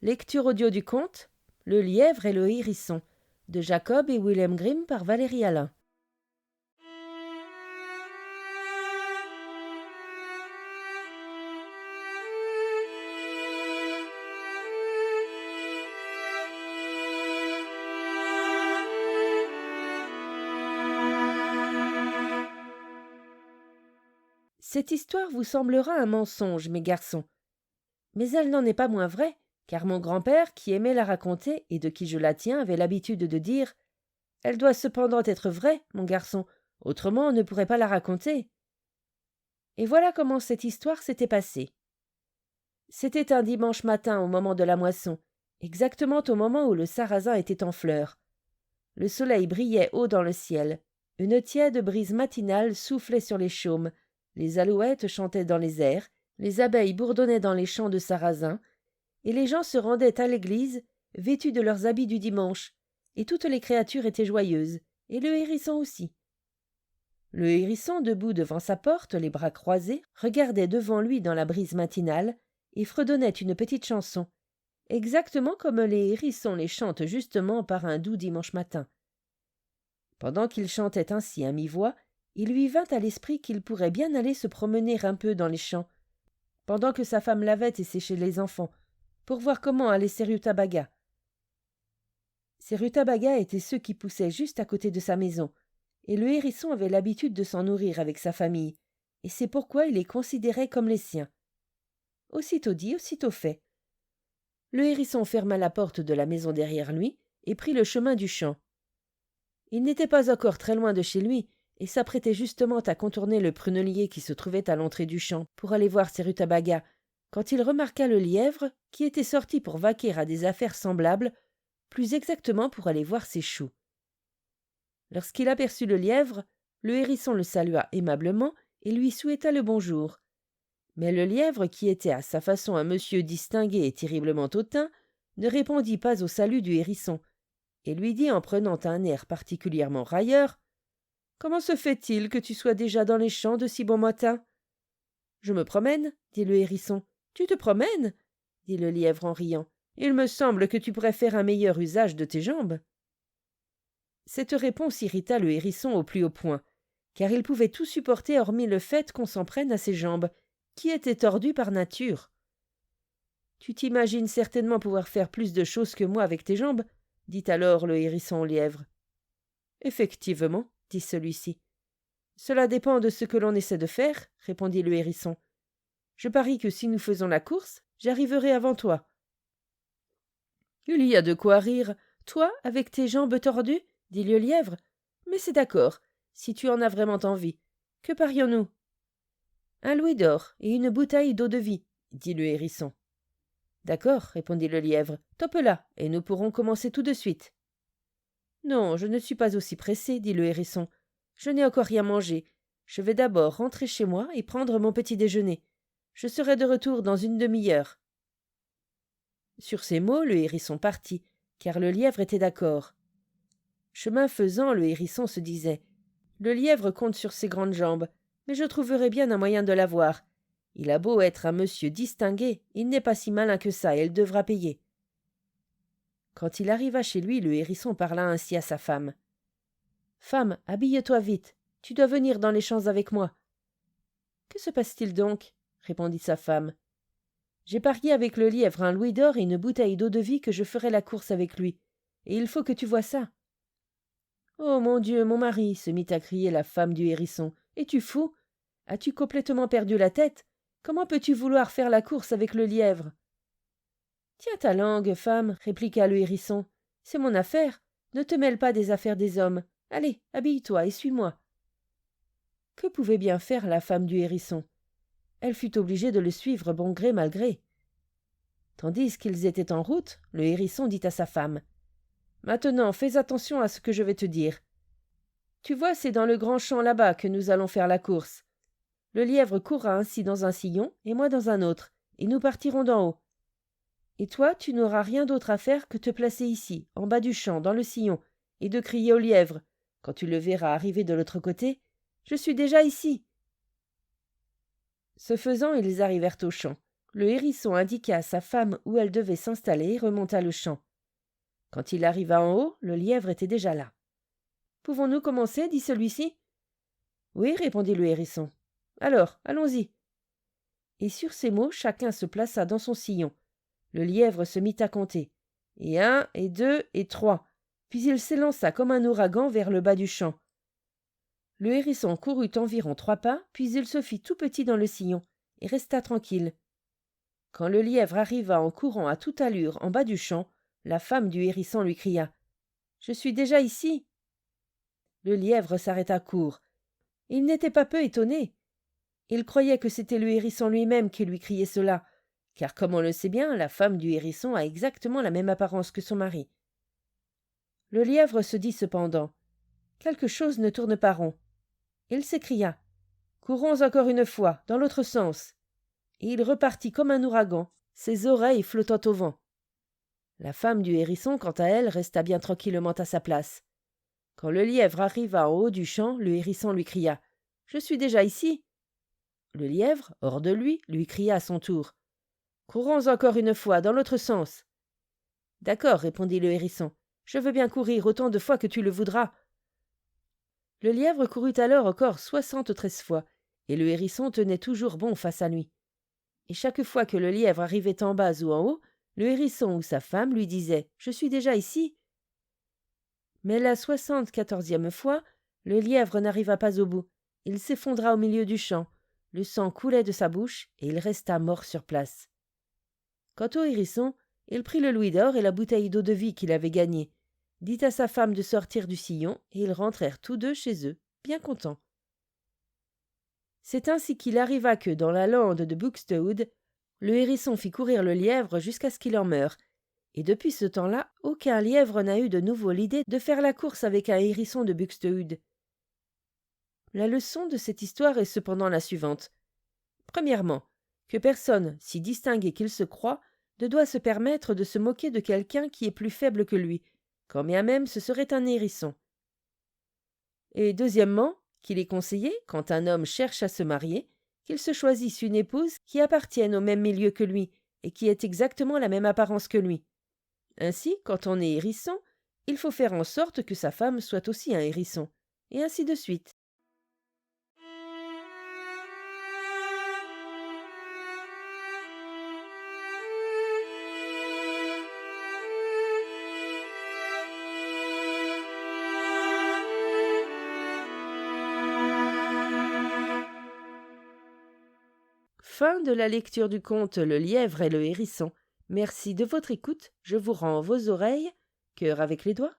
Lecture audio du conte Le lièvre et le hérisson de Jacob et Wilhelm Grimm par Valérie Alain. Cette histoire vous semblera un mensonge, mes garçons. Mais elle n'en est pas moins vraie, car mon grand-père, qui aimait la raconter et de qui je la tiens, avait l'habitude de dire « Elle doit cependant être vraie, mon garçon, autrement on ne pourrait pas la raconter. » Et voilà comment cette histoire s'était passée. C'était un dimanche matin au moment de la moisson, exactement au moment où le sarrasin était en fleurs. Le soleil brillait haut dans le ciel, une tiède brise matinale soufflait sur les chaumes, les alouettes chantaient dans les airs, les abeilles bourdonnaient dans les champs de sarrasin, et les gens se rendaient à l'église, vêtus de leurs habits du dimanche, et toutes les créatures étaient joyeuses, et le hérisson aussi. Le hérisson, debout devant sa porte, les bras croisés, regardait devant lui dans la brise matinale, et fredonnait une petite chanson, exactement comme les hérissons les chantent justement par un doux dimanche matin. Pendant qu'il chantait ainsi à mi-voix, il lui vint à l'esprit qu'il pourrait bien aller se promener un peu dans les champs, pendant que sa femme lavait et séchait les enfants, pour voir comment allaient ses rutabagas. Ces rutabagas étaient ceux qui poussaient juste à côté de sa maison, et le hérisson avait l'habitude de s'en nourrir avec sa famille, et c'est pourquoi il les considérait comme les siens. Aussitôt dit, aussitôt fait. Le hérisson ferma la porte de la maison derrière lui et prit le chemin du champ. Il n'était pas encore très loin de chez lui et s'apprêtait justement à contourner le prunellier qui se trouvait à l'entrée du champ pour aller voir ses rutabagas, quand il remarqua le lièvre qui était sorti pour vaquer à des affaires semblables, plus exactement pour aller voir ses choux. Lorsqu'il aperçut le lièvre, le hérisson le salua aimablement et lui souhaita le bonjour. Mais le lièvre, qui était à sa façon un monsieur distingué et terriblement hautain, ne répondit pas au salut du hérisson, et lui dit en prenant un air particulièrement railleur « Comment se fait-il que tu sois déjà dans les champs de si bon matin ?»« Je me promène, » dit le hérisson. « Tu te promènes ?» dit le lièvre en riant. « Il me semble que tu pourrais faire un meilleur usage de tes jambes. » Cette réponse irrita le hérisson au plus haut point, car il pouvait tout supporter hormis le fait qu'on s'en prenne à ses jambes, qui étaient tordues par nature. « Tu t'imagines certainement pouvoir faire plus de choses que moi avec tes jambes, » dit alors le hérisson au lièvre. « Effectivement, » dit celui-ci. « Cela dépend de ce que l'on essaie de faire, » répondit le hérisson. « Je parie que si nous faisons la course, j'arriverai avant toi. »« Il y a de quoi rire, toi, avec tes jambes tordues, » dit le lièvre. « Mais c'est d'accord, si tu en as vraiment envie. Que parions-nous ?»« Un louis d'or et une bouteille d'eau-de-vie, » dit le hérisson. « D'accord, répondit le lièvre. « Tope là, et nous pourrons commencer tout de suite. »« Non, je ne suis pas aussi pressé, » dit le hérisson. « Je n'ai encore rien mangé. Je vais d'abord rentrer chez moi et prendre mon petit déjeuner. Je serai de retour dans une demi-heure. » Sur ces mots, le hérisson partit, car le lièvre était d'accord. Chemin faisant, le hérisson se disait « Le lièvre compte sur ses grandes jambes, mais je trouverai bien un moyen de l'avoir. Il a beau être un monsieur distingué, il n'est pas si malin que ça, et il devra payer. » Quand il arriva chez lui, le hérisson parla ainsi à sa femme. « Femme, habille-toi vite, tu dois venir dans les champs avec moi. »« Que se passe-t-il donc ?» répondit sa femme. « J'ai parié avec le lièvre un louis d'or et une bouteille d'eau-de-vie que je ferai la course avec lui, et il faut que tu vois ça. »« Oh mon Dieu, mon mari !» se mit à crier la femme du hérisson. « Es-tu fou? As-tu complètement perdu la tête? Comment peux-tu vouloir faire la course avec le lièvre ?»« Tiens ta langue, femme, répliqua le hérisson. C'est mon affaire. Ne te mêle pas des affaires des hommes. Allez, habille-toi et suis-moi. » Que pouvait bien faire la femme du hérisson? Elle fut obligée de le suivre bon gré mal gré. Tandis qu'ils étaient en route, le hérisson dit à sa femme « Maintenant, fais attention à ce que je vais te dire. Tu vois, c'est dans le grand champ là-bas que nous allons faire la course. Le lièvre courra ainsi dans un sillon et moi dans un autre, et nous partirons d'en haut. Et toi, tu n'auras rien d'autre à faire que te placer ici, en bas du champ, dans le sillon, et de crier au lièvre, quand tu le verras arriver de l'autre côté, « Je suis déjà ici !» Ce faisant, ils arrivèrent au champ, Le hérisson indiqua à sa femme où elle devait s'installer et remonta le champ. Quand il arriva en haut, le lièvre était déjà là. « Pouvons-nous commencer » dit celui-ci. « Oui » répondit le hérisson. « Alors, allons-y. » Et sur ces mots, chacun se plaça dans son sillon. Le lièvre se mit à compter. Et 1, et 2, et 3. Puis il s'élança comme un ouragan vers le bas du champ. Le hérisson courut environ 3 pas, puis il se fit tout petit dans le sillon, et resta tranquille. Quand le lièvre arriva en courant à toute allure en bas du champ, la femme du hérisson lui cria « Je suis déjà ici !» Le lièvre s'arrêta court. Il n'était pas peu étonné. Il croyait que c'était le hérisson lui-même qui lui criait cela, car comme on le sait bien, la femme du hérisson a exactement la même apparence que son mari. Le lièvre se dit cependant « Quelque chose ne tourne pas rond ». Il s'écria « Courons encore une fois, dans l'autre sens !» Et il repartit comme un ouragan, ses oreilles flottant au vent. La femme du hérisson, quant à elle, resta bien tranquillement à sa place. Quand le lièvre arriva en haut du champ, le hérisson lui cria « Je suis déjà ici !» Le lièvre, hors de lui cria à son tour « Courons encore une fois, dans l'autre sens !»« D'accord, répondit le hérisson, je veux bien courir autant de fois que tu le voudras. » Le lièvre courut alors encore 73 fois, et le hérisson tenait toujours bon face à lui. Et chaque fois que le lièvre arrivait en bas ou en haut, le hérisson ou sa femme lui disait « Je suis déjà ici !» Mais la 74e fois, le lièvre n'arriva pas au bout. Il s'effondra au milieu du champ. Le sang coulait de sa bouche et il resta mort sur place. Quant au hérisson, il prit le louis d'or et la bouteille d'eau-de-vie qu'il avait gagnée, dit à sa femme de sortir du sillon et ils rentrèrent tous deux chez eux, bien contents. C'est ainsi qu'il arriva que, dans la lande de Buxtehude, le hérisson fit courir le lièvre jusqu'à ce qu'il en meure, et depuis ce temps-là, aucun lièvre n'a eu de nouveau l'idée de faire la course avec un hérisson de Buxtehude. La leçon de cette histoire est cependant la suivante. Premièrement, que personne, si distingué qu'il se croit, ne doit se permettre de se moquer de quelqu'un qui est plus faible que lui, quand bien même ce serait un hérisson. Et deuxièmement, qu'il est conseillé, quand un homme cherche à se marier, qu'il se choisisse une épouse qui appartienne au même milieu que lui et qui ait exactement la même apparence que lui. Ainsi, quand on est hérisson, il faut faire en sorte que sa femme soit aussi un hérisson, et ainsi de suite. Fin de la lecture du conte Le lièvre et le hérisson. Merci de votre écoute. Je vous rends vos oreilles. Cœur avec les doigts.